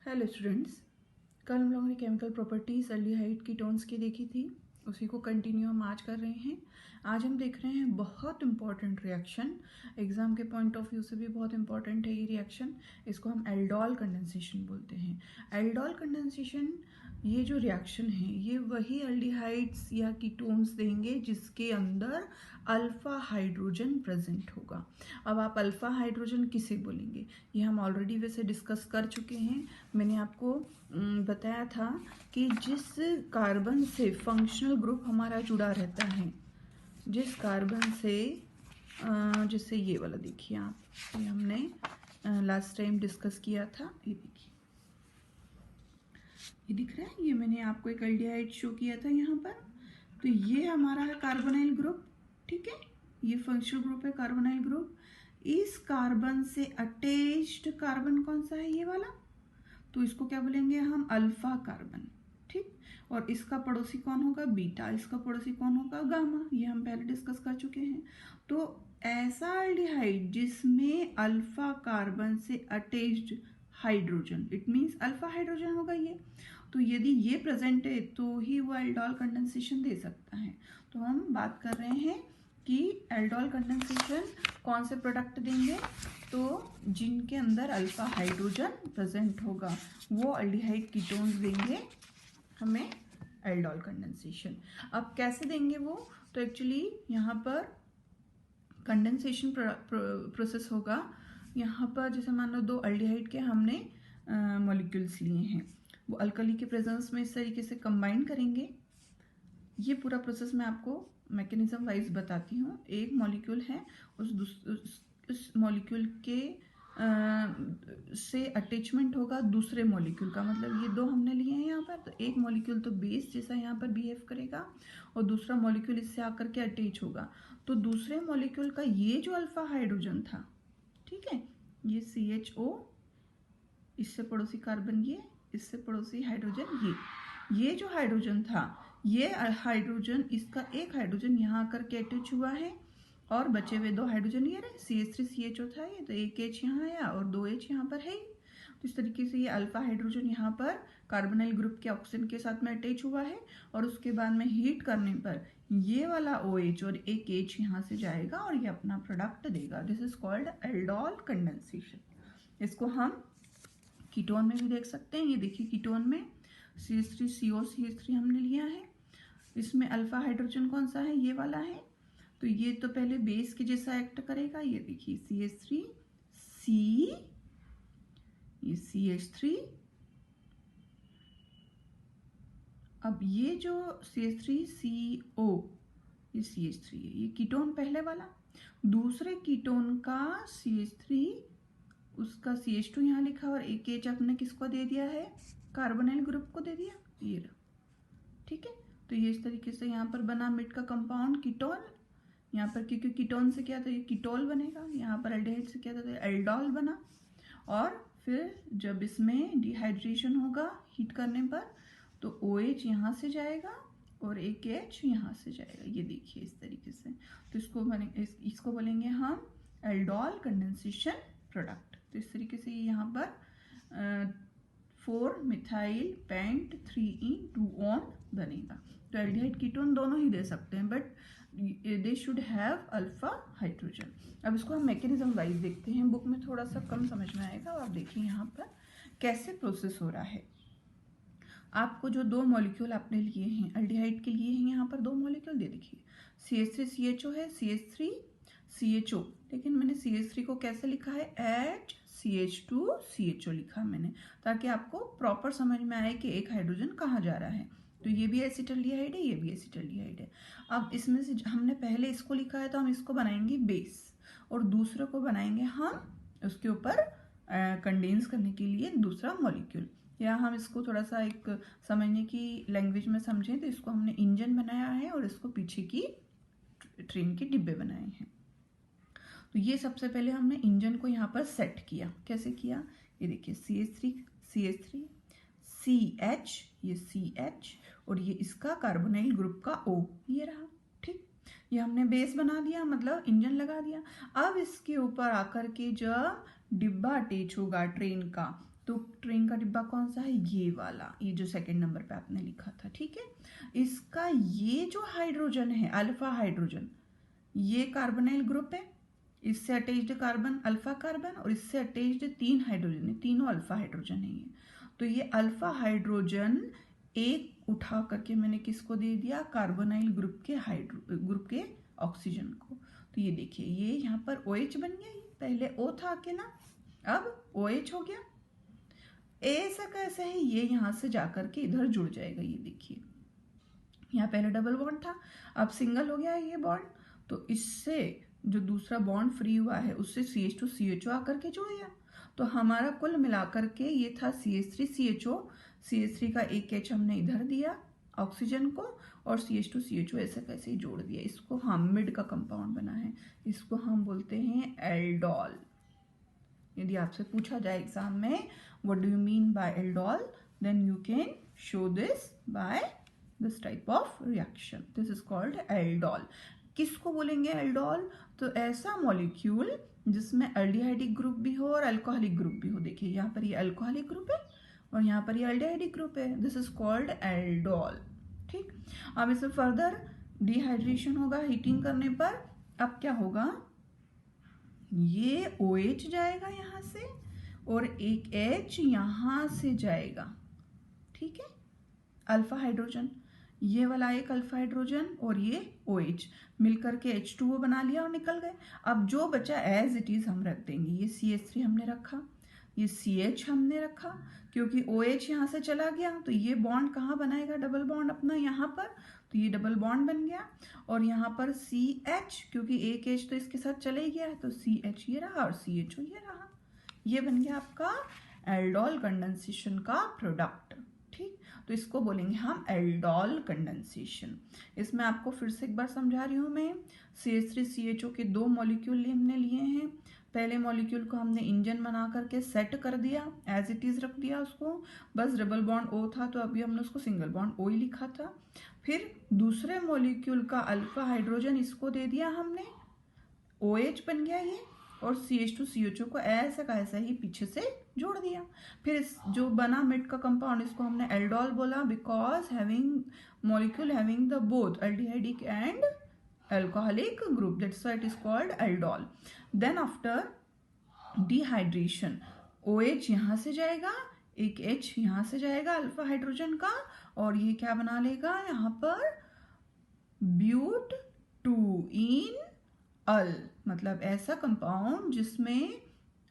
Hello students, कल हम लोगों ने केमिकल प्रॉपर्टीज एल्डिहाइड कीटोन्स की देखी थी। उसी को कंटिन्यू हम आज कर रहे हैं। आज हम देख रहे हैं बहुत इंपॉर्टेंट रिएक्शन, एग्जाम के पॉइंट ऑफ व्यू से भी बहुत इंपॉर्टेंट है ये रिएक्शन। इसको हम एल्डोल कंडेंसेशन बोलते हैं। एल्डोल कंडेंसेशन ये जो रिएक्शन है ये वही एल्डिहाइड्स या कीटोन्स देंगे जिसके अंदर अल्फा हाइड्रोजन प्रेजेंट होगा। अब आप अल्फा हाइड्रोजन किसे बोलेंगे ये हम ऑलरेडी वैसे डिस्कस कर चुके हैं। मैंने आपको बताया था कि जिस कार्बन से फंक्शनल ग्रुप हमारा जुड़ा रहता है, जिस कार्बन से जैसे ये वाला देखिए आप, ये हमने लास्ट टाइम डिस्कस किया था। ये देखिए, ये दिख रहा है, ये मैंने आपको एक एल्डिहाइड शो किया था यहाँ पर। तो ये हमारा है कार्बोनाइल ग्रुप, ठीक है, ये फंक्शनल ग्रुप है कार्बोनाइल ग्रुप। इस कार्बन से अटैच्ड कार्बन कौन सा है, ये वाला, तो इसको क्या बोलेंगे हम, अल्फा कार्बन, ठीक। और इसका पड़ोसी कौन होगा, बीटा। इसका पड़ोसी कौन होगा, गामा। ये हम पहले डिस्कस कर चुके हैं। तो ऐसा एल्डिहाइड जिसमें अल्फा कार्बन से attached hydrogen, it means alpha hydrogen होगा ये। तो यदि ये प्रेजेंट है तो ही वो एल्डोल कंडेंसेशन दे सकता है। तो हम बात कर रहे हैं कि एल्डोल कंडेंसेशन कौन से प्रोडक्ट देंगे, तो जिनके अंदर अल्फा हाइड्रोजन प्रेजेंट होगा वो एल्डिहाइड कीटोन्स देंगे हमें एल्डोल कंडेंसेशन। अब कैसे देंगे वो, तो एक्चुअली यहाँ पर कंडेंसेशन प्रोसेस होगा। यहाँ पर जैसे मान लो दो एल्डिहाइड के हमने मॉलिक्यूल्स लिए हैं, वो अल्कली के प्रेजेंस में इस तरीके से कंबाइन करेंगे। ये पूरा प्रोसेस मैं आपको मैकेनिज्म वाइज बताती हूँ। एक मॉलिक्यूल है, उस मॉलिक्यूल के से अटैचमेंट होगा दूसरे मॉलिक्यूल का, मतलब ये दो हमने लिए हैं यहाँ पर। तो एक मॉलिक्यूल तो बेस जैसा यहाँ पर बिहेव करेगा और दूसरा मॉलिक्यूल इससे आकर के अटैच होगा। तो दूसरे मॉलिक्यूल का ये जो अल्फा हाइड्रोजन था, ठीक है, ये CHO, इससे पड़ोसी कार्बन ये, इससे पड़ोसी हाइड्रोजन ये जो हाइड्रोजन था, ये हाइड्रोजन, इसका एक हाइड्रोजन यहाँ आकर के अटैच हुआ है और बचे हुए दो हाइड्रोजन ये रहे, CH3CHO था ये, तो एक H यहाँ आया और दो H यहाँ पर है। तो इस तरीके से ये अल्फा हाइड्रोजन यहाँ पर कार्बोनाइल ग्रुप के ऑक्सीजन के साथ में अटैच हुआ है और उसके बाद में हीट करने पर ये वाला OH और एक H यहाँ से जाएगा और ये अपना प्रोडक्ट देगा। This is called aldol condensation. इसको हम कीटोन में भी देख सकते हैं। ये देखिए, कीटोन में CH3COCH3 हमने लिया है, इसमें अल्फा हाइड्रोजन कौन सा है, ये वाला है। तो ये तो पहले बेस के जैसा एक्ट करेगा। ये देखिए CH3C, ये CH3। अब ये जो CH3CO, ये CH3 है, ये कीटोन पहले वाला। दूसरे कीटोन का CH3, उसका CH2 यहाँ लिखा और एक H आपने किसको दे दिया है, कार्बोनाइल ग्रुप को दे दिया, ये रहा, ठीक है। तो ये इस तरीके से यहाँ पर बना मिड का कंपाउंड कीटोन। यहाँ पर क्योंकि कीटोन से क्या था, ये कीटोल बनेगा, यहाँ पर एल्डिहाइड से क्या था, तो एल्डोल बना। और फिर जब इसमें डिहाइड्रेशन होगा हीट करने पर, तो OH यहाँ से जाएगा और एक H यहाँ से जाएगा। ये देखिए इस तरीके से। तो इसको बोलेंगे हम एल्डोल कंडेंसेशन प्रोडक्ट। तो इस तरीके से यहाँ पर 4-मिथाइल पेंट 3-ene-2-on बनेगा। तो एल्डिहाइड कीटोन दोनों ही दे सकते हैं, but they should have alpha hydrogen. अब इसको हम मैकेनिज्म वाइज देखते हैं, बुक में थोड़ा सा कम समझ में आएगा। आप देखिए यहाँ पर कैसे प्रोसेस हो रहा है। आपको जो दो मॉलिक्यूल आपने लिए हैं, एल्डिहाइड के लिए हैं, यहाँ पर दो मॉलिक्यूल दे देखिए, CH3CHO है, CH3CHO, लेकिन मैंने CH3 को कैसे लिखा है, CH2CHO लिखा मैंने, ताकि आपको प्रॉपर समझ में आए कि एक हाइड्रोजन कहाँ जा रहा है। तो ये भी एसिटल्डिहाइड है, ये भी एसिटल्डिहाइड है। अब इसमें से हमने पहले इसको लिखा है तो हम इसको बनाएंगे बेस और दूसरे को बनाएंगे हम उसके ऊपर कंडेंस करने के लिए दूसरा मॉलिक्यूल। या हम इसको थोड़ा सा एक समझने की लैंग्वेज में समझें तो इसको हमने इंजन बनाया है और इसको पीछे की ट्रेन के डिब्बे बनाए हैं। तो ये सबसे पहले हमने इंजन को यहाँ पर सेट किया। कैसे किया, ये देखिए CH3 CH, ये CH और ये इसका कार्बोनाइल ग्रुप का O, ये रहा, ठीक। ये हमने बेस बना दिया, मतलब इंजन लगा दिया। अब इसके ऊपर आकर के जब डिब्बा अटैच होगा ट्रेन का, तो ट्रेन का डिब्बा कौन सा है, ये वाला, ये जो सेकंड नंबर पे आपने लिखा था, ठीक है। इसका ये जो हाइड्रोजन है अल्फा हाइड्रोजन, ये कार्बोनाइल ग्रुप है, इससे अटैच्ड कार्बन अल्फा कार्बन और इससे अटैच्ड 3 हाइड्रोजन है, तीनों अल्फा हाइड्रोजन है ये। तो ये अल्फा हाइड्रोजन एक उठा करके मैंने किसको दे दिया, कार्बोनाइल ग्रुप के ऑक्सीजन को। तो ये देखिए ये यहाँ पर OH बन गया, ये पहले O था अकेला, अब OH हो गया। ऐसा कैसे है, ये यहाँ से जाकर के इधर जुड़ जाएगा, ये देखिए यहाँ पहले डबल बॉन्ड था, अब सिंगल हो गया ये बॉन्ड। तो इससे जो दूसरा बॉन्ड फ्री हुआ है उससे CH2CHO आकर के जुड़ गया। तो हमारा कुल मिलाकर के ये था CH3CHO, CH3 का एक H हमने इधर दिया ऑक्सीजन को और CH2CHO ऐसे कैसे ही जोड़ दिया। इसको हम मिड का कंपाउंड बना है, इसको हम बोलते हैं एल्डोल। यदि आपसे पूछा जाए एग्जाम में what do you mean by aldol, then you can show this by this type of reaction, this is called aldol. किसको बोलेंगे एल्डोल, तो ऐसा मॉलिक्यूल जिसमें एल्डिहाइडिक ग्रुप भी हो और अल्कोहलिक ग्रुप भी हो। देखिए यहाँ पर ये अल्कोहलिक ग्रुप है और यहाँ पर ये एल्डिहाइडिक ग्रुप है, दिस इज कॉल्ड एल्डोल। ठीक, अब इसमें फर्दर डिहाइड्रेशन होगा हीटिंग करने पर। अब क्या होगा, ये OH जाएगा यहाँ से और एक H यहाँ से जाएगा, ठीक है, अल्फा हाइड्रोजन, ये वाला एक अल्फा हाइड्रोजन और ये OH मिलकर के H2O बना लिया और निकल गए। अब जो बचा एज इट इज हम रख देंगे, ये CH3 हमने रखा, ये CH हमने रखा, क्योंकि OH यहाँ से चला गया तो ये बॉन्ड कहाँ बनाएगा, डबल बॉन्ड अपना यहाँ पर, तो ये डबल बॉन्ड बन गया। और यहाँ पर CH, क्योंकि एक H तो इसके साथ चले गया है तो CH ये रहा और CHO ये रहा, ये बन गया आपका एल्डोल कंडेंसेशन का प्रोडक्ट। ठीक, तो इसको बोलेंगे हम एल्डोल कंडेंसेशन। इसमें आपको फिर से एक बार समझा रही हूँ मैं, CH3CHO के 2 मॉलिक्यूल हमने लिए हैं। पहले मॉलिक्यूल को हमने इंजन बना करके सेट कर दिया, एज इट इज रख दिया उसको, बस डबल बॉन्ड O था तो अभी हमने उसको सिंगल बॉन्ड O ही लिखा था। फिर दूसरे मॉलिक्यूल का अल्फा हाइड्रोजन इसको दे दिया हमने, OH बन गया ये, और CH2CHO को ऐसा का ऐसा ही पीछे से जोड़ दिया। फिर इस जो बना मिड का कंपाउंड इसको हमने एल्डोल बोला, because having molecule having the both aldehydic and alcoholic group, that's why it is called aldol. Then after dehydration, OH यहाँ से जाएगा, एक H यहाँ से जाएगा अल्फा हाइड्रोजन का, और ये क्या बना लेगा यहाँ पर ब्यूट 2 अल, मतलब ऐसा कंपाउंड जिसमें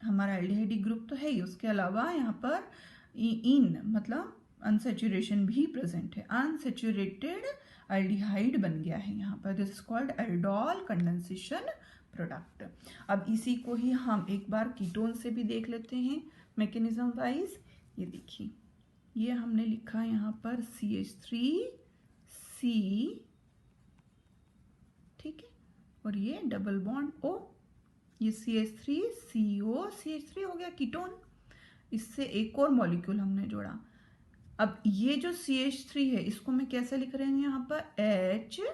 हमारा एल्डिहाइडिक ग्रुप तो है ही, उसके अलावा यहाँ पर इन मतलब अनसेचुरेशन भी प्रेजेंट है, अनसेचुरेटेड एल्डिहाइड बन गया है यहाँ पर, this is called aldol condensation product. अब इसी को ही हम एक बार कीटोन से भी देख लेते हैं मैकेनिज्म वाइज। ये देखिए ये हमने लिखा यहाँ पर CH3C, ठीक है, और ये डबल बॉन्ड O, ये CH3CO, CH3 हो गया कीटोन, इससे एक और मॉलिक्यूल हमने जोड़ा। अब ये जो CH3 है इसको मैं कैसे लिख रही हूँ यहाँ पर, HCH2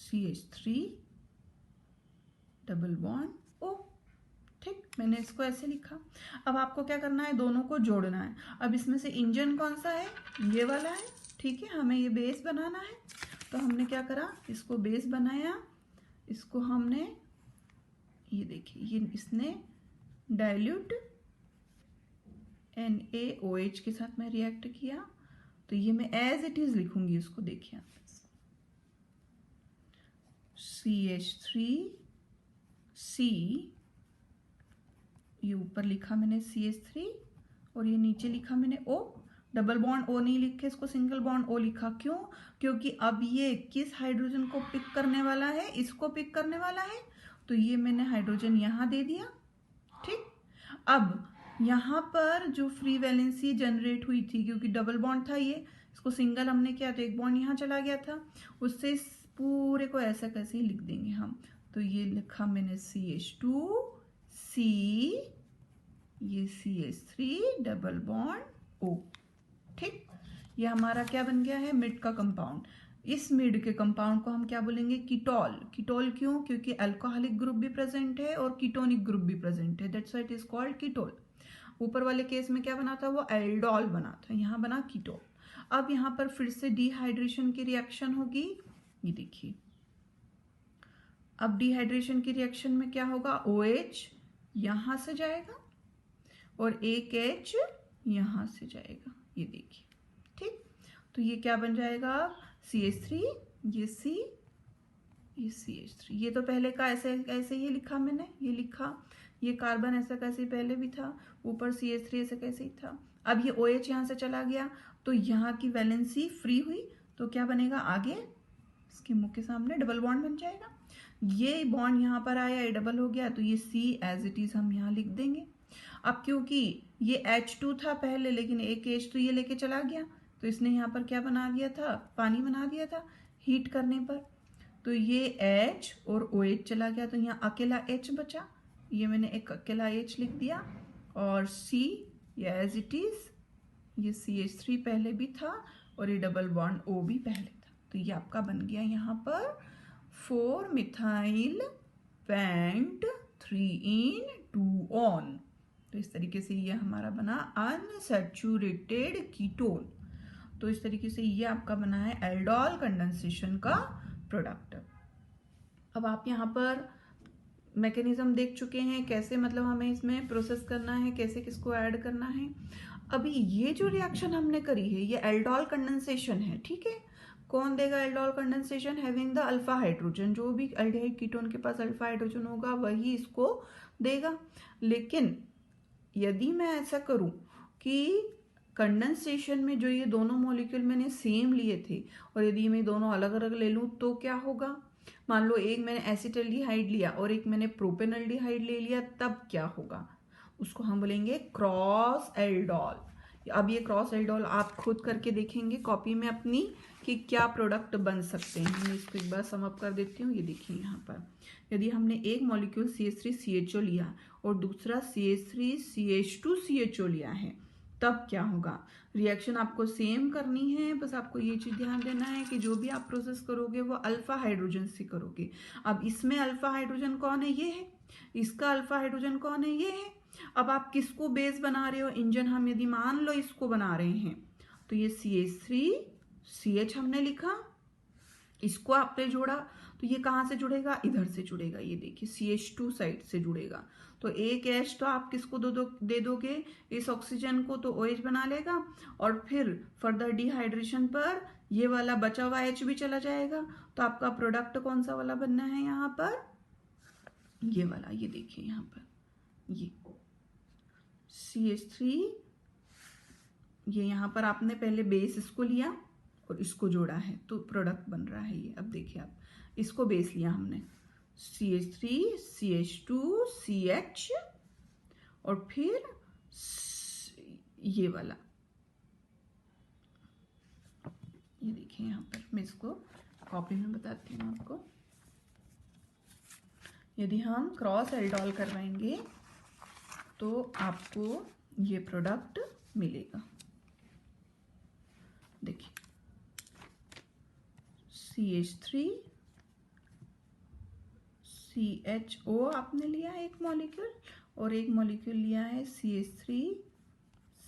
CH3 double bond O। ठीक, मैंने इसको ऐसे लिखा। अब आपको क्या करना है, दोनों को जोड़ना है। अब इसमें से इंजन कौन सा है, ये वाला है, ठीक है, हमें ये बेस बनाना है। तो हमने क्या करा, इसको बेस बनाया, इसको हमने ये देखिए ये इसने डाइल्यूट NaOH के साथ में रिएक्ट किया, तो ये मैं एज इट इज लिखूंगी इसको, देखिए CH3C, ये ऊपर लिखा मैंने CH3 और ये नीचे लिखा मैंने O, डबल बॉन्ड O नहीं लिखे, इसको सिंगल बॉन्ड O लिखा। क्यों, क्योंकि अब ये किस हाइड्रोजन को पिक करने वाला है, इसको पिक करने वाला है, तो ये मैंने हाइड्रोजन यहाँ दे दिया। ठीक, अब यहाँ पर जो फ्री वैलेंसी जनरेट हुई थी, क्योंकि डबल बॉन्ड था ये, इसको सिंगल हमने किया तो एक बॉन्ड यहाँ चला गया था, उससे इस पूरे को ऐसा कैसे ही लिख देंगे हम। तो ये लिखा मैंने CH2C, ये CH3 डबल बॉन्ड O। ठीक, ये हमारा क्या बन गया है, मिड का कंपाउंड। इस मिड के कंपाउंड को हम क्या बोलेंगे? कीटोल। कीटोल क्यों? क्योंकि अल्कोहलिक ग्रुप भी प्रेजेंट है और कीटोनिक ग्रुप भी प्रेजेंट है, that's why it is called ketol. ऊपर वाले केस में क्या बना था? वो एल्डोल बना था, यहाँ बना कीटोल। अब यहाँ पर फिर से डिहाइड्रेशन की रिएक्शन होगी, ये देखिए। अब डिहाइड्रेशन की रिएक्शन में क्या होगा? OH यहां से जाएगा और एक H यहां से जाएगा, ये देखिए। ठीक, तो ये क्या बन जाएगा? CH3, ये C, ये CH3। ये तो पहले का ऐसे ऐसे ही लिखा मैंने, ये लिखा, ये कार्बन ऐसा कैसे पहले भी था, ऊपर CH3 ऐसे कैसे ही था। अब ये OH यहाँ से चला गया तो यहाँ की वैलेंसी फ्री हुई, तो क्या बनेगा आगे? इसके मुंह के सामने डबल बॉन्ड बन जाएगा। ये बॉन्ड यहाँ पर आया, ये डबल हो गया, तो ये C एज इट इज हम यहाँ लिख देंगे। अब क्योंकि ये H2 था पहले, लेकिन एक H तो ये लेके चला गया, तो इसने यहाँ पर क्या बना दिया था? पानी बना दिया था हीट करने पर। तो ये H और OH चला गया, तो यहाँ अकेला H बचा, ये मैंने एक अकेला H लिख दिया, और C ये एज इट इज, ये CH3 पहले भी था और ये डबल बॉन्ड O भी पहले था, तो ये आपका बन गया यहाँ पर 4-methyl pent 3-in-2-on। तो इस तरीके से ये हमारा बना अनसैचुरेटेड कीटोन। तो इस तरीके से ये आपका बना है एल्डोल कंडेंसेशन का प्रोडक्ट। अब आप यहाँ पर मैकेनिज्म देख चुके हैं, कैसे मतलब हमें इसमें प्रोसेस करना है, कैसे किसको ऐड करना है। अभी ये जो रिएक्शन हमने करी है ये एल्डोल कंडेंसेशन है, ठीक है। कौन देगा aldol condensation? Having the alpha hydrogen, जो भी एल्डिहाइड कीटोन के पास अल्फा हाइड्रोजन होगा वही इसको देगा। लेकिन यदि मैं ऐसा करूं कि कंडेंसेशन में जो ये दोनों मॉलिक्यूल मैंने सेम लिए थे और यदि मैं दोनों अलग अलग ले लूं तो क्या होगा? मान लो एक मैंने एसिटाल्डिहाइड लिया और एक मैंने प्रोपेनल्डिहाइड ले लिया, तब क्या होगा? उसको हम बोलेंगे क्रॉस एल्डोल। अब ये क्रॉस एल्डोल आप खुद करके देखेंगे कॉपी में अपनी कि क्या प्रोडक्ट बन सकते हैं। मैं इसको एक बार सम अप कर देती हूँ। ये देखिए यहाँ पर यदि हमने एक मॉलिक्यूल CH3CHO लिया और दूसरा CH3CH2CHO लिया है, तब क्या होगा? रिएक्शन आपको सेम करनी है, बस आपको ये चीज ध्यान देना है कि जो भी आप प्रोसेस करोगे वो अल्फा हाइड्रोजन से करोगे। अब इसमें अल्फा हाइड्रोजन कौन है? ये है। इसका अल्फा हाइड्रोजन कौन है? ये है। अब आप किसको बेस बना रहे हो? इंजन हम यदि मान लो इसको बना रहे हैं, तो ये CH3CH हमने लिखा, इसको आपने जोड़ा, तो ये कहाँ से जुड़ेगा? इधर से जुड़ेगा, ये देखिए CH2 साइड से जुड़ेगा। तो एक H तो आप किसको दे दोगे? इस ऑक्सीजन को, तो OH बना लेगा, और फिर फर्दर डिहाइड्रेशन पर ये वाला बचा हुआ H भी चला जाएगा। तो आपका प्रोडक्ट कौन सा वाला बनना है यहाँ पर? ये वाला, ये देखिए यहाँ पर ये CH3, ये यहाँ पर आपने पहले बेस इसको लिया और इसको जोड़ा है, तो प्रोडक्ट बन रहा है ये। अब देखिए आप, इसको बेस लिया हमने CH3 CH2 CH और फिर ये वाला, ये देखिए यहाँ पर मैं इसको कॉपी में बताती हूँ आपको। यदि हम क्रॉस एल्डोल करवाएंगे तो आपको ये प्रोडक्ट मिलेगा। देखिए CH3 CHO आपने लिया है एक मॉलिक्यूल, और एक मॉलिक्यूल लिया है CH3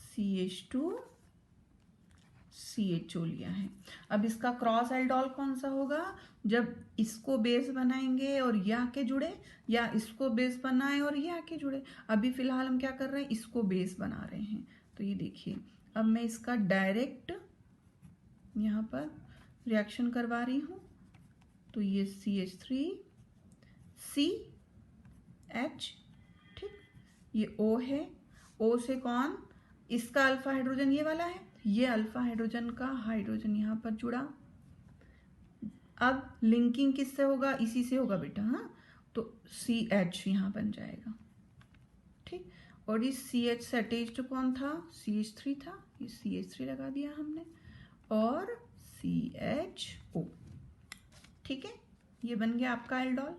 CH2 CHO लिया है। अब इसका क्रॉस एल्डोल कौन सा होगा? जब इसको बेस बनाएंगे और ये आके जुड़े, या इसको बेस बनाए और ये आके जुड़े। अभी फिलहाल हम क्या कर रहे हैं? इसको बेस बना रहे हैं। तो ये देखिए, अब मैं इसका डायरेक्ट यहाँ पर रिएक्शन करवा रही हूँ, तो ये CH3 CH, ठीक, ये O है। O से कौन? इसका अल्फा हाइड्रोजन ये वाला है, ये अल्फा हाइड्रोजन का हाइड्रोजन यहाँ पर जुड़ा। अब लिंकिंग किससे होगा? इसी से होगा बेटा, हाँ। तो CH यहाँ बन जाएगा, ठीक। और इस CH से अटैच्ड कौन था? CH3 था, ये CH3 लगा दिया हमने, और CHO, ठीक है। ये बन गया आपका एल्डोल।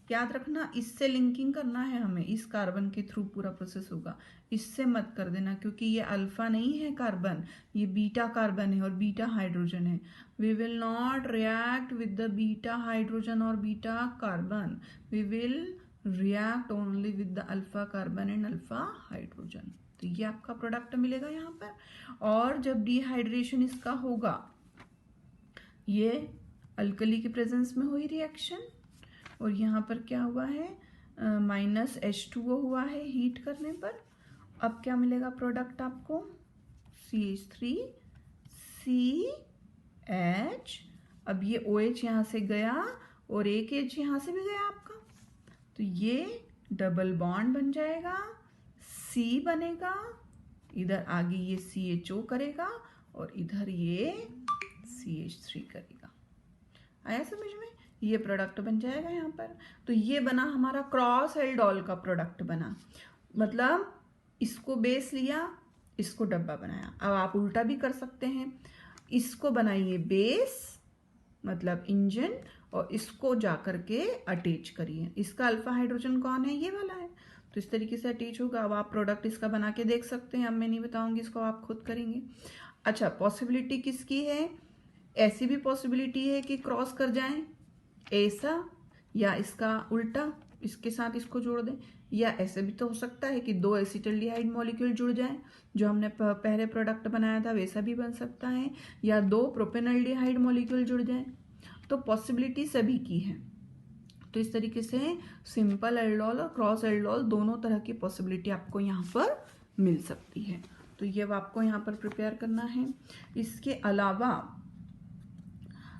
याद रखना, इससे लिंकिंग करना है हमें, इस कार्बन के थ्रू पूरा प्रोसेस होगा, इससे मत कर देना, क्योंकि ये अल्फा नहीं है कार्बन, ये बीटा कार्बन है और बीटा हाइड्रोजन है। We will not react with the beta hydrogen और beta carbon, we will react only with the alpha carbon and alpha hydrogen. तो ये आपका प्रोडक्ट मिलेगा यहाँ पर। और जब डिहाइड्रेशन इसका होगा, ये अल्कली के प्रेजेंस में हुई रिएक्शन, और यहाँ पर क्या हुआ है, -H2O हुआ है हीट करने पर। अब क्या मिलेगा प्रोडक्ट आपको, CH3CH। अब ये OH यहाँ से गया और एक H यहाँ से भी गया आपका, तो ये डबल बॉन्ड बन जाएगा, C बनेगा, इधर आगे ये CHO करेगा और इधर ये CH3 करेगा। आया समझ में, ये प्रोडक्ट बन जाएगा यहाँ पर। तो ये बना हमारा क्रॉस एल्डोल का प्रोडक्ट बना, मतलब इसको बेस लिया, इसको डब्बा बनाया। अब आप उल्टा भी कर सकते हैं, इसको बनाइए बेस मतलब इंजन, और इसको जाकर के अटैच करिए। इसका अल्फा हाइड्रोजन कौन है, ये वाला है, तो इस तरीके से अटैच होगा। अब आप प्रोडक्ट इसका बना के देख सकते हैं, अब मैं नहीं बताऊंगी, इसको आप खुद करेंगे। अच्छा, पॉसिबिलिटी किसकी है, ऐसी भी पॉसिबिलिटी है कि क्रॉस कर जाएं ऐसा, या इसका उल्टा इसके साथ इसको जोड़ दें, या ऐसे भी तो हो सकता है कि 2 एसिटल्डिहाइड मॉलिक्यूल जुड़ जाएं, जो हमने पहले प्रोडक्ट बनाया था वैसा भी बन सकता है, या 2 प्रोपेनल्डिहाइड मॉलिक्यूल जुड़ जाएं। तो पॉसिबिलिटी सभी की है। तो इस तरीके से सिंपल एल्डोल और क्रॉस एल्डोल दोनों तरह की पॉसिबिलिटी आपको यहाँ पर मिल सकती है। तो ये आपको यहाँ पर प्रिपेयर करना है। इसके अलावा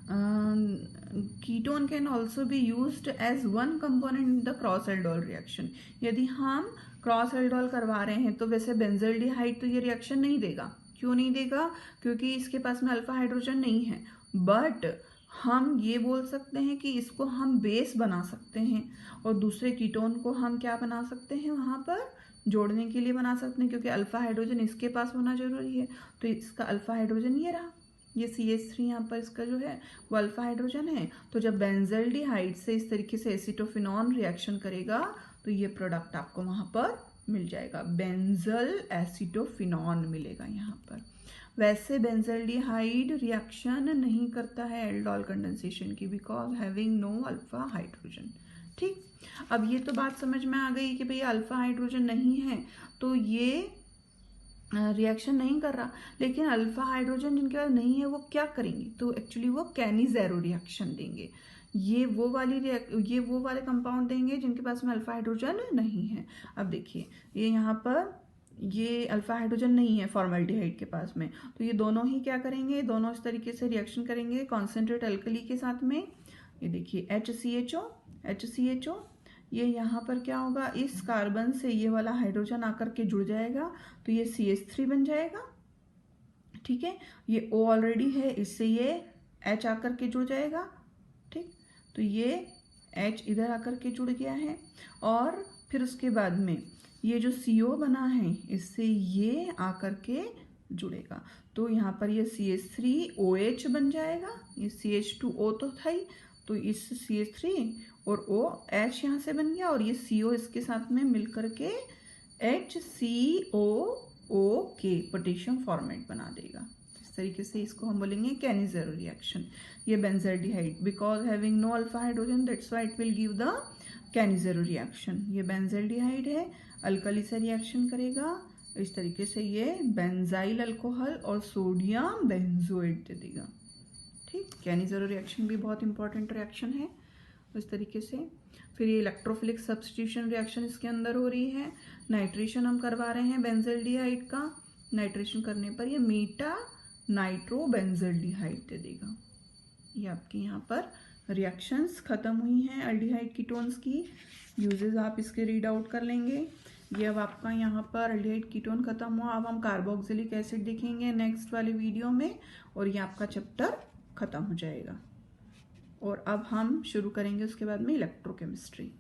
ketone can also be used as one component in the cross aldol reaction. यदि हम क्रॉस एल्डोल करवा रहे हैं तो वैसे बेंजल्डिहाइड तो ये रिएक्शन नहीं देगा। क्यों नहीं देगा, क्योंकि इसके पास में अल्फा हाइड्रोजन नहीं है, बट हम ये बोल सकते हैं कि इसको हम बेस बना सकते हैं, और दूसरे कीटोन को हम क्या बना सकते हैं, वहाँ पर जोड़ने के लिए बना सकते हैं, क्योंकि अल्फा हाइड्रोजन इसके पास होना जरूरी है। तो इसका अल्फा हाइड्रोजन ये रहा, ये CH3 यहाँ पर इसका जो है वो अल्फा हाइड्रोजन है। तो जब बेंजल्डिहाइड से इस तरीके से एसिटोफिनॉन रिएक्शन करेगा तो ये प्रोडक्ट आपको वहाँ पर मिल जाएगा, बेंजल एसिटोफिनॉन मिलेगा यहाँ पर। वैसे बेंजल्डिहाइड रिएक्शन नहीं करता है एल्डोल कंडेंसेशन की, because having no alpha hydrogen. ठीक, अब ये तो बात समझ में आ गई कि भैया अल्फा हाइड्रोजन नहीं है तो ये रिएक्शन नहीं कर रहा, लेकिन अल्फा हाइड्रोजन जिनके पास नहीं है वो क्या करेंगे, तो एक्चुअली वो कैनिज़ेरो रिएक्शन देंगे। ये वो वाले कंपाउंड देंगे जिनके पास में अल्फा हाइड्रोजन नहीं है। अब देखिए, ये यहाँ पर ये अल्फा हाइड्रोजन नहीं है फॉर्मल्डिहाइड के पास में, तो ये दोनों ही क्या करेंगे, दोनों इस तरीके से रिएक्शन करेंगे कॉन्सेंट्रेट अल्कली के साथ में। ये देखिए HCHO, ये यहाँ पर क्या होगा, इस कार्बन से ये वाला हाइड्रोजन आकर के जुड़ जाएगा, तो ये CH3 बन जाएगा। ठीक है, ये O ऑलरेडी है, इससे ये H आकर के जुड़ जाएगा। ठीक, तो ये H इधर आकर के जुड़ गया है, और फिर उसके बाद में ये जो CO बना है इससे ये आकर के जुड़ेगा, तो यहाँ पर ये CH3OH बन जाएगा। ये CH2O तो था ही, तो इस CH3 और OH यहाँ से बन गया, और ये CO इसके साथ में मिल करके HCOOK पोटेशियम फॉर्मेट बना देगा। इस तरीके से इसको हम बोलेंगे कैनिज़ेरो रिएक्शन। ये benzaldehyde, because having no alpha hydrogen that's why it will give the Cannizzaro reaction. ये बेंजल्डिहाइड है, अल्कली से रिएक्शन करेगा, इस तरीके से ये बेंजाइल अल्कोहल और सोडियम बेंजोएट दे देगा। ठीक, कैनिज़ेरो रिएक्शन भी बहुत इंपॉर्टेंट रिएक्शन है। इस तरीके से फिर ये इलेक्ट्रोफिलिक सब्स्टिट्यूशन रिएक्शन इसके अंदर हो रही है, नाइट्रेशन हम करवा रहे हैं बेंजल्डिहाइड का, नाइट्रेशन करने पर ये मीटा नाइट्रो बेंजल्डिहाइड दे देगा। ये आपकी यहाँ पर रिएक्शंस खत्म हुई हैं एल्डिहाइड कीटोन्स की, यूजेस आप इसके रीड आउट कर लेंगे। ये अब आपका यहाँ पर एल्डिहाइड कीटोन खत्म हुआ। अब हम कार्बोक्सिलिक एसिड देखेंगे नेक्स्ट वाले वीडियो में, और ये आपका चैप्टर खत्म हो जाएगा। और अब हम शुरू करेंगे उसके बाद में इलेक्ट्रोकेमिस्ट्री।